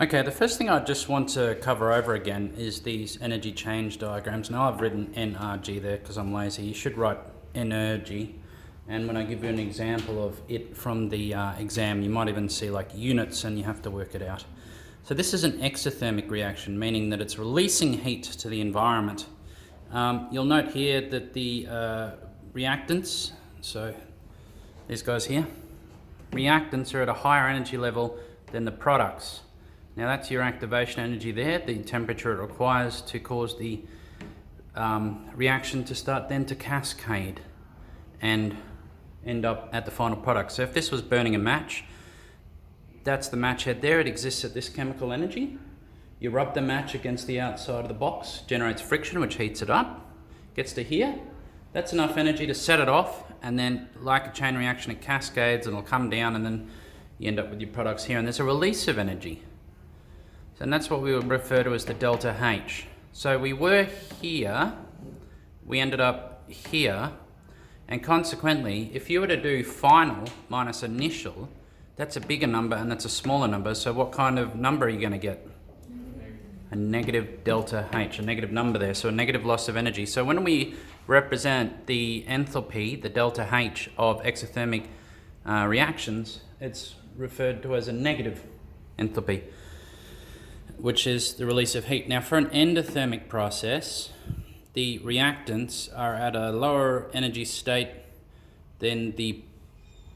Okay, the first thing I just want to cover over again is these energy change diagrams. Now I've written NRG there because I'm lazy. You should write energy. And when I give you an example of it from the exam, you might even see like units and you have to work it out. So this is an exothermic reaction, meaning that it's releasing heat to the environment. You'll note here that the reactants, so these guys here, reactants are at a higher energy level than the products. Now that's your activation energy there, the temperature it requires to cause the reaction to start then to cascade and end up at the final product. So if this was burning a match, that's the match head there. It exists at this chemical energy. You rub the match against the outside of the box, generates friction which heats it up, gets to here. That's enough energy to set it off, and then like a chain reaction it cascades and it'll come down, and then you end up with your products here, and there's a release of energy. And that's what we would refer to as the delta H. So we were here, we ended up here, and consequently, if you were to do final minus initial, that's a bigger number and that's a smaller number. So what kind of number are you going to get? A negative delta H, a negative number there, so a negative loss of energy. So when we represent the enthalpy, the delta H of exothermic reactions, it's referred to as a negative enthalpy, which is the release of heat. Now for an endothermic process, the reactants are at a lower energy state than the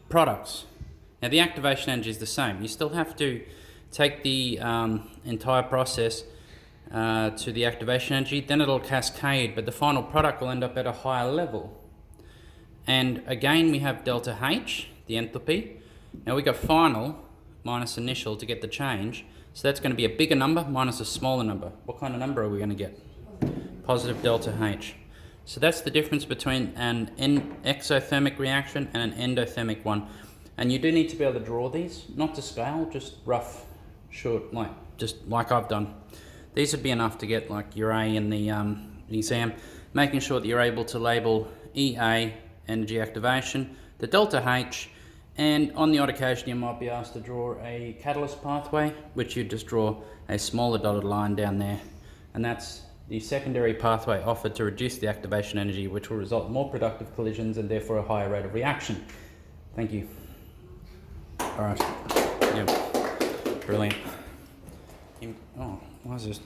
products. Now the activation energy is the same. You still have to take the entire process to the activation energy, then it'll cascade, but the final product will end up at a higher level. And again we have delta H, the enthalpy. Now we got final minus initial to get the change. So that's going to be a bigger number minus a smaller number. What kind of number are we going to get? Positive delta H. So that's the difference between an exothermic reaction and an endothermic one. And you do need to be able to draw these, not to scale, just rough, short, just like I've done. These would be enough to get like your A in the exam, making sure that you're able to label EA, energy activation, the delta H, and on the odd occasion you might be asked to draw a catalyst pathway, which you just draw a smaller dotted line down there, and that's the secondary pathway offered to reduce the activation energy, which will result in more productive collisions and therefore a higher rate of reaction. Thank you. All right. Yeah. Brilliant. Oh, why is this?